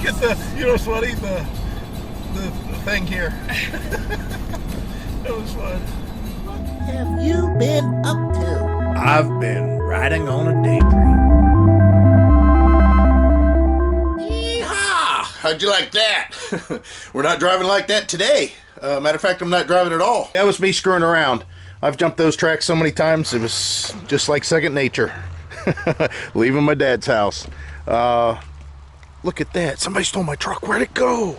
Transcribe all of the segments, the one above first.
at the, you know, Sweaty, the thing here. That was fun. What have you been up to? I've been riding on a daydream. Yeehaw! How'd you like that? We're not driving like that today. Matter of fact, I'm not driving at all. That was me screwing around. I've jumped those tracks so many times, it was just like second nature. Leaving my dad's house. Look at that. Somebody stole my truck. Where'd it go?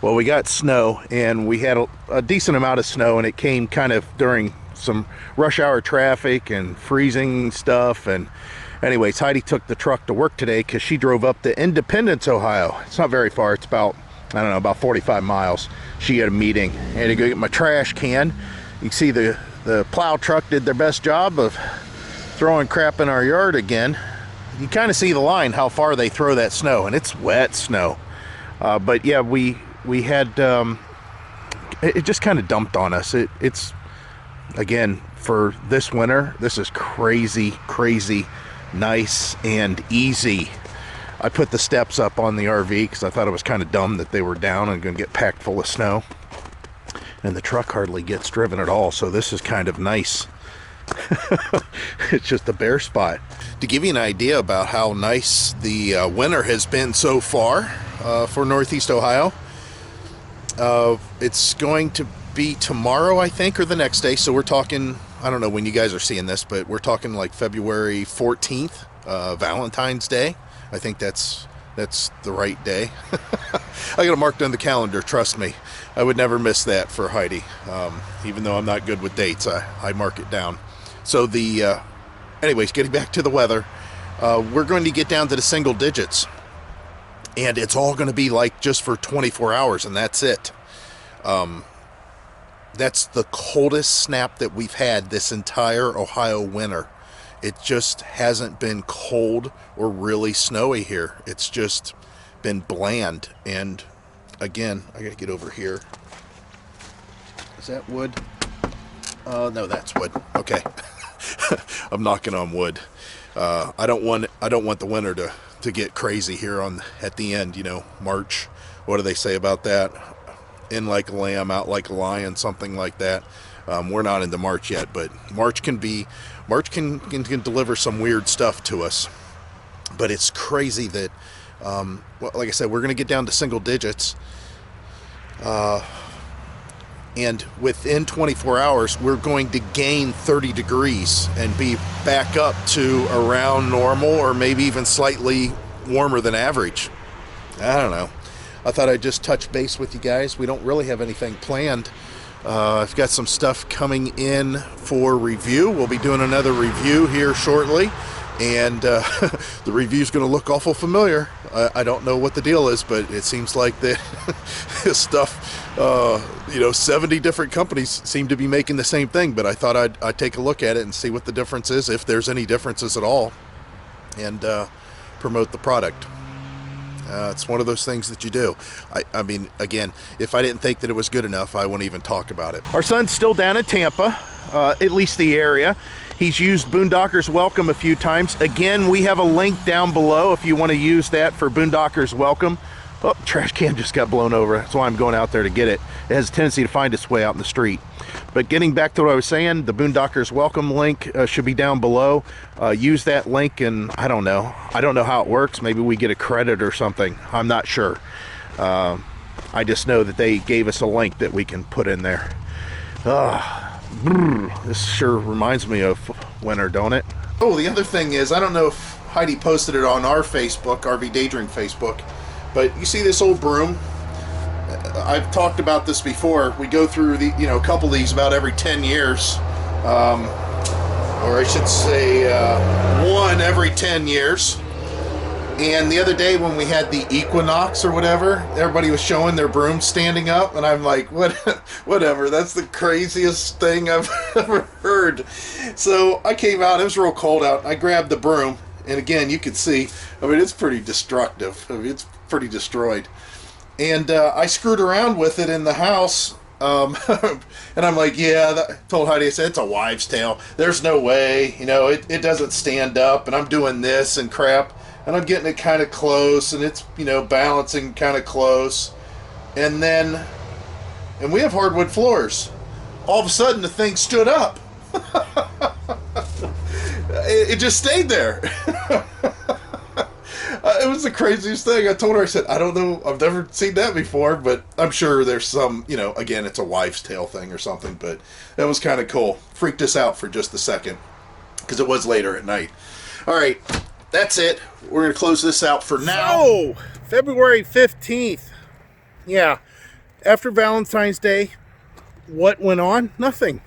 Well, we got snow, and we had a decent amount of snow, and it came kind of during some rush hour traffic and freezing stuff. And anyways, Heidi took the truck to work today because she drove up to Independence, Ohio. It's not very far. It's about, I don't know, about 45 miles. She had a meeting. I had to go get my trash can. You can see the plow truck did their best job of throwing crap in our yard again. You kind of see the line, how far they throw that snow, and it's wet snow. But yeah, we had, it just kind of dumped on us. It's, again, for this winter, this is crazy nice and easy. I put the steps up on the RV because I thought it was kind of dumb that they were down and going to get packed full of snow. And the truck hardly gets driven at all, so this is kind of nice. It's just a bare spot. To give you an idea about how nice the winter has been so far for Northeast Ohio, it's going to be tomorrow, I think, or the next day. So we're talking, I don't know when you guys are seeing this, but we're talking like February 14th, Valentine's Day. I think that's the right day. I got it marked on the calendar, trust me. I would never miss that for Heidi. Even though I'm not good with dates, I mark it down. So anyways, getting back to the weather, we're going to get down to the single digits. And it's all going to be like just for 24 hours, and that's it. That's the coldest snap that we've had this entire Ohio winter. It just hasn't been cold or really snowy here. It's just been bland. And again, I gotta get over here. Is that wood? No, that's wood. Okay. I'm knocking on wood. I don't want the winter to get crazy here at the end, you know, March. What do they say about that? In like a lamb, out like a lion, something like that. We're not into March yet, but March can deliver some weird stuff to us. But it's crazy that, well, like I said, we're going to get down to single digits. And within 24 hours, we're going to gain 30 degrees and be back up to around normal or maybe even slightly warmer than average. I don't know. I thought I'd just touch base with you guys. We don't really have anything planned. I've got some stuff coming in for review. We'll be doing another review here shortly, and the review's going to look awful familiar. I don't know what the deal is, but it seems like this stuff, you know, 70 different companies seem to be making the same thing, but I thought I'd take a look at it and see what the difference is, if there's any differences at all, and promote the product. It's one of those things that you do. I mean, again, if I didn't think that it was good enough, I wouldn't even talk about it. Our son's still down in Tampa, at least the area. He's used Boondockers Welcome a few times. Again, we have a link down below if you want to use that for Boondockers Welcome. Oh, trash can just got blown over. That's why I'm going out there to get it. It has a tendency to find its way out in the street. But getting back to what I was saying, the Boondockers Welcome link should be down below. Use that link, and I don't know how it works. Maybe we get a credit or something. I'm not sure. I just know that they gave us a link that we can put in there. This sure reminds me of winter, don't it? Oh, the other thing is, I don't know if Heidi posted it on our Facebook, RVDaydream Facebook, but you see this old broom? I've talked about this before. We go through a couple of these about every 10 years, or I should say one every 10 years. And the other day when we had the equinox or whatever, everybody was showing their broom standing up, and I'm like, whatever, that's the craziest thing I've ever heard. So I came out, it was real cold out, I grabbed the broom, and again, you can see, I mean, it's pretty destructive. I mean, it's pretty destroyed. And I screwed around with it in the house, and I'm like, yeah, told Heidi, I said, it's a wives' tale. There's no way, you know, it doesn't stand up, and I'm doing this and crap. and I'm getting it kind of close, and it's, you know, balancing kind of close, and we have hardwood floors. All of a sudden, the thing stood up. It just stayed there. It was the craziest thing. I told her, I said, I don't know, I've never seen that before, but I'm sure there's some, you know, again, it's a wives' tale thing or something, but that was kind of cool. Freaked us out for just a second, because it was later at night. All right, that's it. We're going to close this out for now. So, February 15th. Yeah, after Valentine's Day, what went on? Nothing.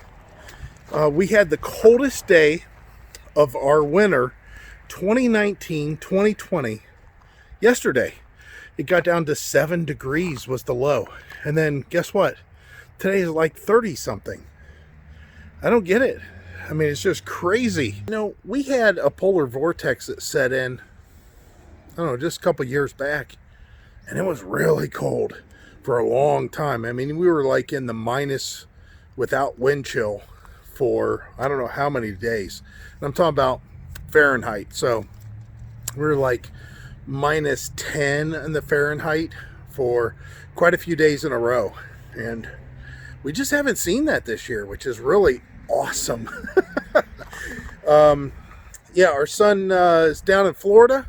We had the coldest day of our winter 2019-2020 yesterday. It got down to 7 degrees was the low, and then guess what, today is like 30 something. I don't get it. I mean, it's just crazy. You know, we had a polar vortex that set in, I don't know, just a couple years back, and it was really cold for a long time. I mean, we were like in the minus without wind chill for I don't know how many days. And I'm talking about Fahrenheit. So we were like minus 10 in the Fahrenheit for quite a few days in a row. And we just haven't seen that this year, which is really awesome. Yeah, our son is down in Florida,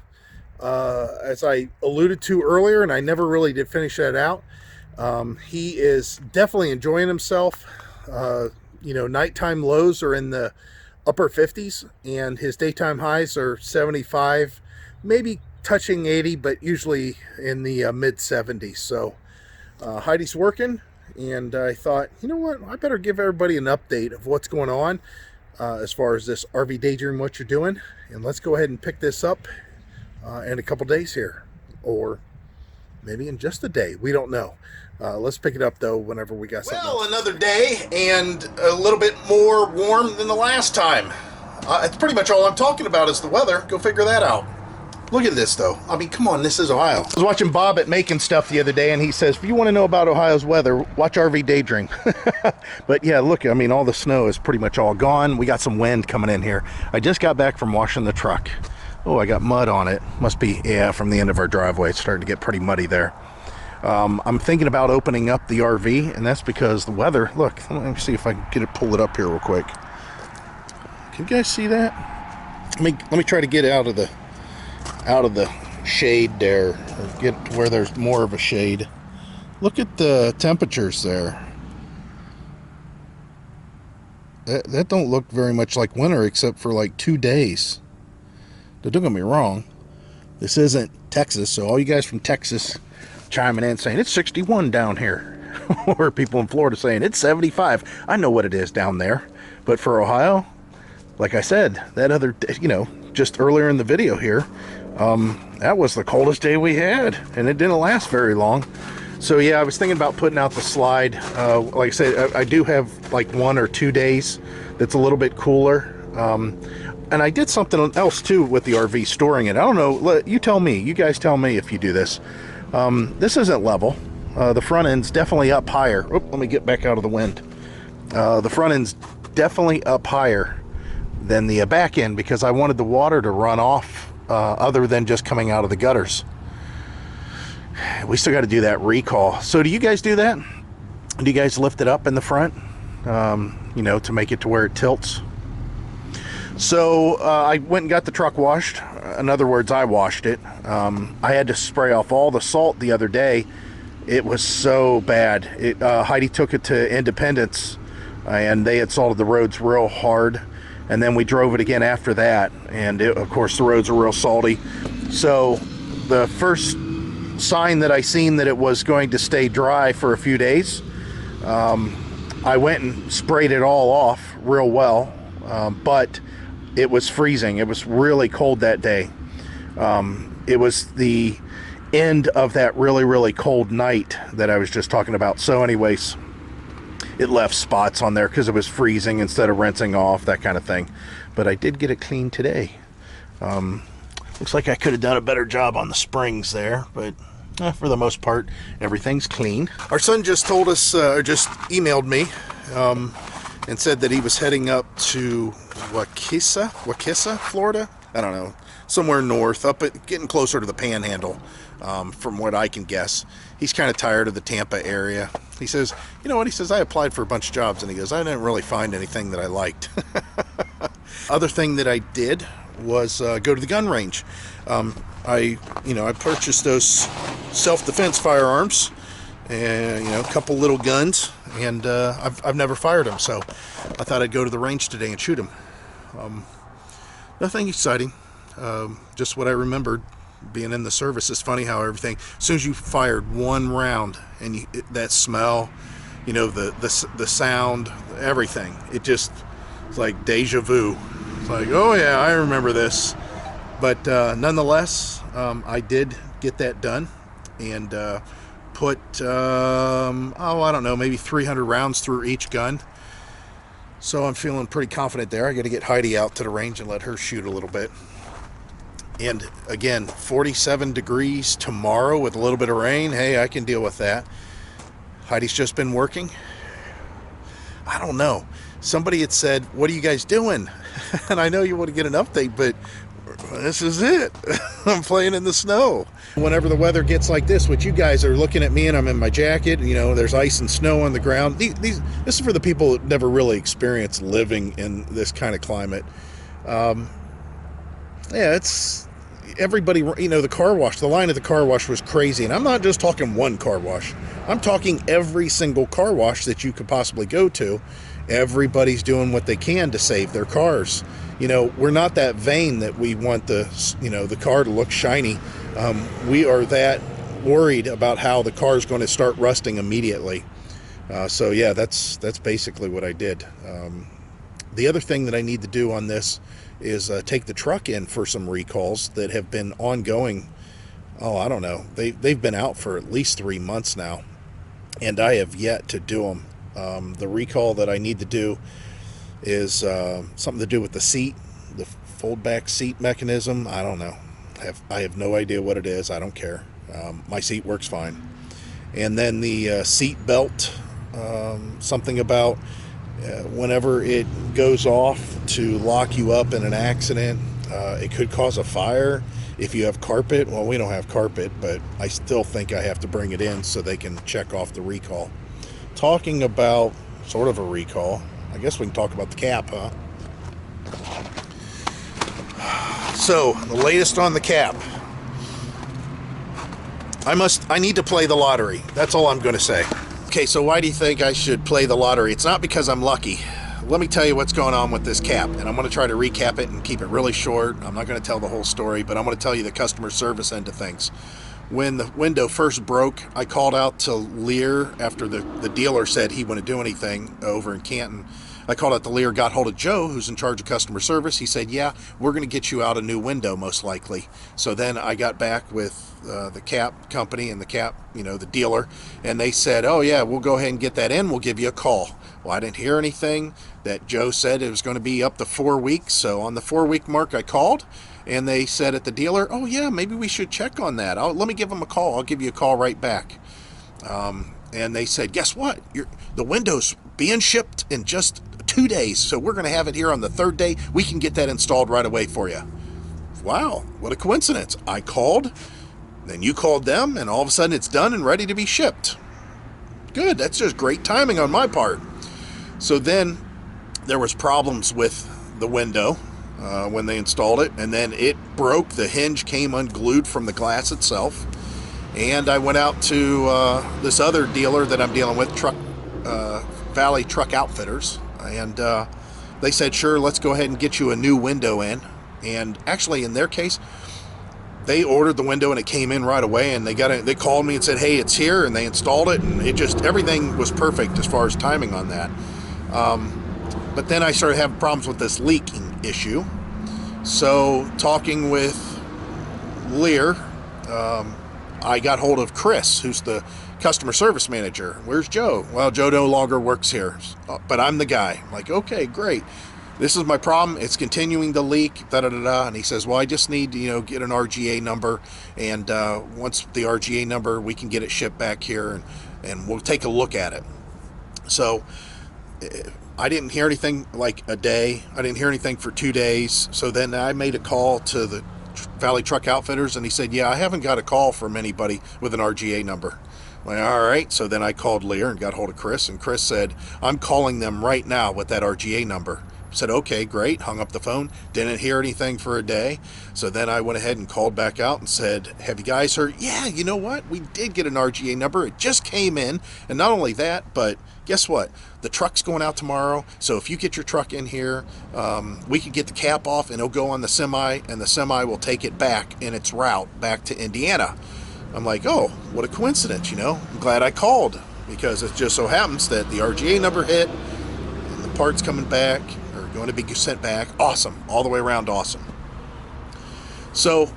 as I alluded to earlier, and I never really did finish that out. He is definitely enjoying himself. You know, nighttime lows are in the upper 50s, and his daytime highs are 75, maybe touching 80, but usually in the mid 70s. So Heidi's working, and I thought, you know what, I better give everybody an update of what's going on as far as this RV Daydream, what you're doing, and let's go ahead and pick this up in a couple days here, or maybe in just a day. We don't know. Let's pick it up, though, whenever we got something else. Another day, and a little bit more warm than the last time. It's pretty much all I'm talking about is the weather. Go figure that out. Look at this, though. I mean, come on, this is Ohio. I was watching Bob at Making Stuff the other day, and he says, if you want to know about Ohio's weather, watch RV Daydream. But yeah, look, I mean, all the snow is pretty much all gone. We got some wind coming in here. I just got back from washing the truck. Oh, I got mud on it. Must be, yeah, from the end of our driveway. It's starting to get pretty muddy there. I'm thinking about opening up the RV, and that's because the weather, look, let me see if I can pull it up here real quick. Can you guys see that? Let me try to get out of the shade there, or get to where there's more of a shade. Look at the temperatures there. That don't look very much like winter, except for like 2 days. Don't get me wrong, this isn't Texas, so all you guys from Texas chiming in saying it's 61 down here, or people in Florida saying it's 75. I know what it is down there, but for Ohio, like I said, that other, you know, just earlier in the video here, that was the coldest day we had, and it didn't last very long. So yeah, I was thinking about putting out the slide. Like I said, I do have like 1 or 2 days that's a little bit cooler. And I did something else too with the RV, storing it. I don't know, you tell me, you guys tell me if you do this. This isn't level. The front end's definitely up higher. Oop, let me get back out of the wind. The front end's definitely up higher than the back end, because I wanted the water to run off other than just coming out of the gutters. We still got to do that recall. So do you guys do that? Do you guys lift it up in the front, you know, to make it to where it tilts? So I went and got the truck washed. In other words, I washed it. I had to spray off all the salt the other day. It was so bad. Heidi took it to Independence, and they had salted the roads real hard. And then we drove it again after that, and of course the roads are real salty. So the first sign that I seen that it was going to stay dry for a few days, I went and sprayed it all off real well, but it was freezing. It was really cold that day. It was the end of that really, really cold night that I was just talking about. So anyways, it left spots on there because it was freezing instead of rinsing off, that kind of thing. But I did get it clean today. Looks like I could have done a better job on the springs there, but for the most part, everything's clean. Our son just told us, or just emailed me, and said that he was heading up to Watcha, Florida. I don't know. somewhere north, getting closer to the Panhandle, from what I can guess. He's kind of tired of the Tampa area. He says, you know what? He says, I applied for a bunch of jobs, and he goes, I didn't really find anything that I liked. Other thing that I did was go to the gun range. I purchased those self-defense firearms, and a couple little guns, and I've never fired them, so I thought I'd go to the range today and shoot them. Nothing exciting, just what I remembered being in the service. It's funny how everything, as soon as you fired one round and that smell, the sound, everything, it's like deja vu. It's like, oh yeah, I remember this. But nonetheless, I did get that done, and put I don't know, maybe 300 rounds through each gun. So I'm feeling pretty confident there. I got to get Heidi out to the range and let her shoot a little bit. And again, 47 degrees tomorrow with a little bit of rain. Hey, I can deal with that. Heidi's just been working. I don't know. Somebody had said, what are you guys doing? And I know you want to get an update, but this is it. I'm playing in the snow. Whenever the weather gets like this, which you guys are looking at me and I'm in my jacket, there's ice and snow on the ground. This is for the people that never really experienced living in this kind of climate. It's everybody, the car wash, the line at the car wash was crazy. And I'm not just talking one car wash. I'm talking every single car wash that you could possibly go to. Everybody's doing what they can to save their cars. We're not that vain that we want the car to look shiny. We are that worried about how the car is going to start rusting immediately. So yeah, that's basically what I did. The other thing that I need to do on this is take the truck in for some recalls that have been ongoing. Oh, I don't know. They've been out for at least 3 months now, and I have yet to do them. The recall that I need to do is something to do with the seat, the fold back seat mechanism. I don't know. I have no idea what it is. I don't care. My seat works fine. And then the seat belt, something about whenever it goes off to lock you up in an accident, it could cause a fire. If you have carpet, well, we don't have carpet, but I still think I have to bring it in so they can check off the recall. Talking about sort of a recall, I guess we can talk about the cap, huh? So, the latest on the cap. I need to play the lottery. That's all I'm going to say. Okay, so why do you think I should play the lottery? It's not because I'm lucky. Let me tell you what's going on with this cap, and I'm going to try to recap it and keep it really short. I'm not going to tell the whole story, but I'm going to tell you the customer service end of things. When the window first broke, I called out to Lear after the dealer said he wouldn't do anything over in Canton. I called out to Lear, got hold of Joe, who's in charge of customer service. He said, yeah, we're going to get you out a new window, most likely. So then I got back with the cap company and the cap, the dealer, and they said, oh yeah, we'll go ahead and get that in. We'll give you a call. Well, I didn't hear anything. That Joe said it was going to be up to 4 weeks. So on the 4-week mark, I called. And they said at the dealer, oh yeah, maybe we should check on that. Let me give them a call. I'll give you a call right back. And they said, guess what? The window's being shipped in just 2 days. So we're going to have it here on the 3rd day. We can get that installed right away for you. Wow, what a coincidence. I called, then you called them, and all of a sudden it's done and ready to be shipped. Good, that's just great timing on my part. So then there was problems with the window. When they installed it, and then it broke. The hinge came unglued from the glass itself, and I went out to this other dealer that I'm dealing with, Valley Truck Outfitters, and they said, sure, let's go ahead and get you a new window in. And actually, in their case, they ordered the window and it came in right away, and they called me and said, hey, it's here, and they installed it, and everything was perfect as far as timing on that. But then I started having problems with this leaking issue. So talking with Lear, I got hold of Chris, who's the customer service manager. Where's Joe? Well, Joe no longer works here, but I'm the guy. I'm like, okay, great. This is my problem. It's continuing to leak, da-da-da-da. And he says, well, I just need to, get an RGA number. And once the RGA number, we can get it shipped back here, and we'll take a look at it. So I didn't hear anything like a day. I didn't hear anything for 2 days. So then I made a call to the Valley Truck Outfitters? And he said, yeah, I haven't got a call from anybody with an RGA number. I'm like, all right. So then I called Lear and got hold of Chris, and Chris said, I'm calling them right now with that RGA number. Said, okay, great. Hung up the phone. Didn't hear anything for a day. So then I went ahead and called back out and said, have you guys heard? Yeah, you know what? We did get an RGA number. It just came in. And not only that, but guess what? The truck's going out tomorrow. So if you get your truck in here, we can get the cap off and it'll go on the semi, and the semi will take it back in its route back to Indiana. I'm like, oh, what a coincidence, you know? I'm glad I called, because it just so happens that the RGA number hit and the part's coming back, going to be sent back. Awesome. All the way around awesome. So,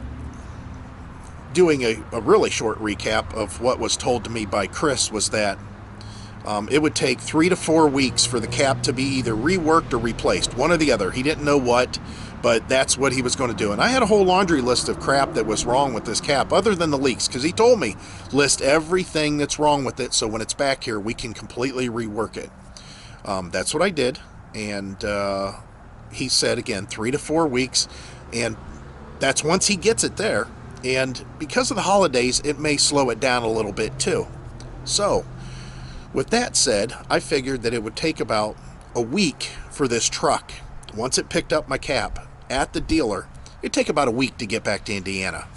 doing a really short recap of what was told to me by Chris was that it would take 3 to 4 weeks for the cap to be either reworked or replaced. One or the other. He didn't know what, but that's what he was going to do. And I had a whole laundry list of crap that was wrong with this cap, other than the leaks, because he told me, list everything that's wrong with it, so when it's back here, we can completely rework it. That's what I did. And he said, again, 3 to 4 weeks, and that's once he gets it there. And because of the holidays, it may slow it down a little bit too. So, with that said, I figured that it would take about a week for this truck, once it picked up my cap at the dealer, it'd take about a week to get back to Indiana.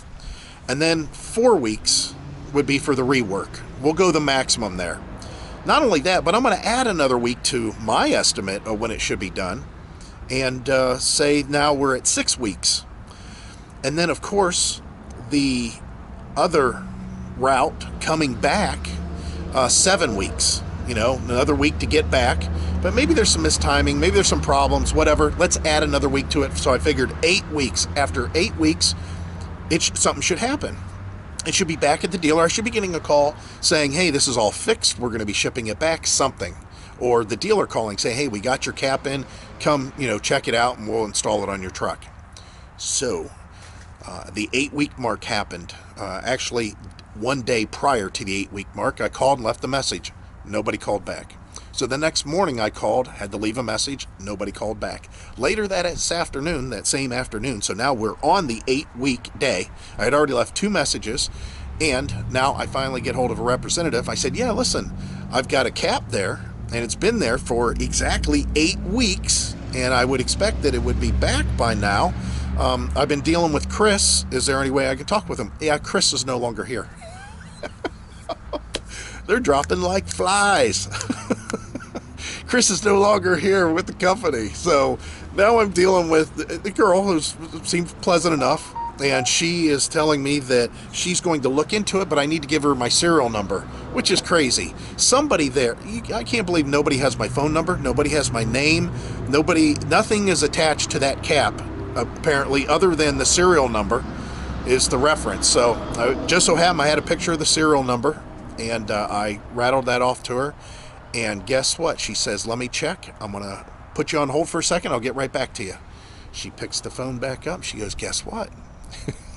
And then 4 weeks would be for the rework. We'll go the maximum there. Not only that, but I'm going to add another week to my estimate of when it should be done, and say now we're at 6 weeks. And then, of course, the other route coming back, 7 weeks. You know, another week to get back. But maybe there's some mistiming, maybe there's some problems, whatever. Let's add another week to it. So I figured 8 weeks. After 8 weeks, something should happen. It should be back at the dealer. I should be getting a call saying, hey, this is all fixed. We're going to be shipping it back, something. Or the dealer calling, say, hey, we got your cap in. Come, check it out and we'll install it on your truck. So the 8-week mark happened. Actually, 1 day prior to the 8-week mark, I called and left a message. Nobody called back. So the next morning I called, had to leave a message. Nobody called back. Later that same afternoon, so now we're on the 8-week day. I had already left 2 messages, and now I finally get hold of a representative. I said, yeah, listen, I've got a cap there, and it's been there for exactly 8 weeks, and I would expect that it would be back by now. I've been dealing with Chris. Is there any way I can talk with him? Yeah, Chris is no longer here. They're dropping like flies. Chris is no longer here with the company. So now I'm dealing with the girl who seems pleasant enough, and she is telling me that she's going to look into it, but I need to give her my serial number, which is crazy. Somebody there, I can't believe nobody has my phone number, nobody has my name, nothing is attached to that cap, apparently, other than the serial number is the reference. So just so happened I had a picture of the serial number, and I rattled that off to her. And guess what? She says, let me check. I'm going to put you on hold for a second. I'll get right back to you. She picks the phone back up. She goes, guess what?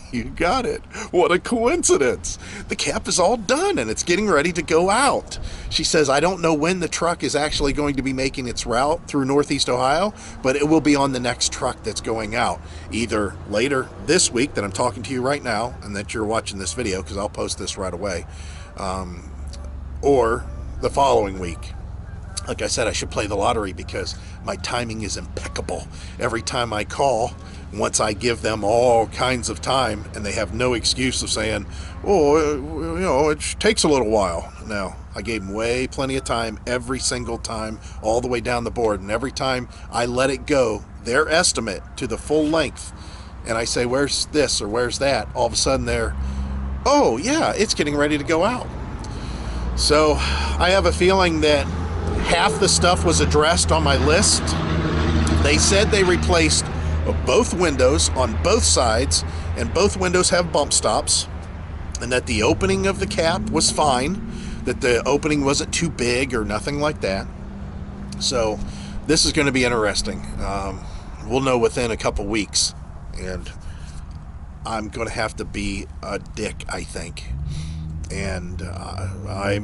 You got it. What a coincidence. The cap is all done and it's getting ready to go out. She says, I don't know when the truck is actually going to be making its route through Northeast Ohio, but it will be on the next truck that's going out. Either later this week that I'm talking to you right now and that you're watching this video, because I'll post this right away, or the following week. Like I said, I should play the lottery because my timing is impeccable. Every time I call, once I give them all kinds of time, and they have no excuse of saying, oh, it takes a little while. No, I gave them way plenty of time every single time, all the way down the board. And every time I let it go, their estimate to the full length, and I say, where's this or where's that? All of a sudden they're, oh yeah, it's getting ready to go out. So I have a feeling that half the stuff was addressed on my list. They said they replaced both windows on both sides, and both windows have bump stops, and that the opening of the cap was fine, that the opening wasn't too big or nothing like that. So this is going to be interesting. We'll know within a couple weeks, and I'm going to have to be a dick, I think. And I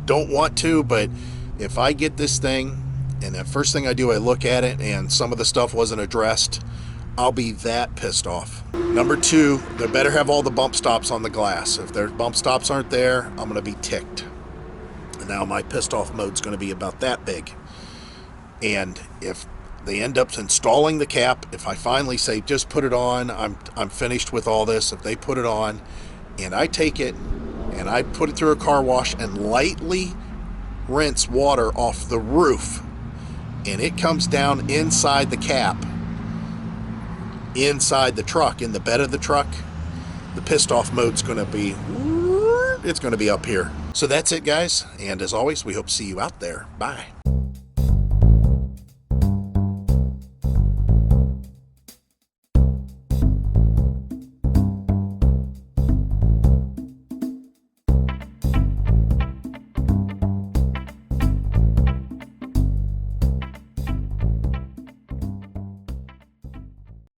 don't want to, but if I get this thing and the first thing I do, I look at it and some of the stuff wasn't addressed, I'll be that pissed off. Number 2, they better have all the bump stops on the glass. If their bump stops aren't there, I'm going to be ticked. And now my pissed off mode's going to be about that big. And if they end up installing the cap, if I finally say, just put it on, I'm finished with all this, if they put it on, and I take it, and I put it through a car wash and lightly rinse water off the roof, and it comes down inside the cap, inside the truck, in the bed of the truck, the pissed off mode's going to be, it's going to be up here. So that's it, guys, and as always, we hope to see you out there. Bye.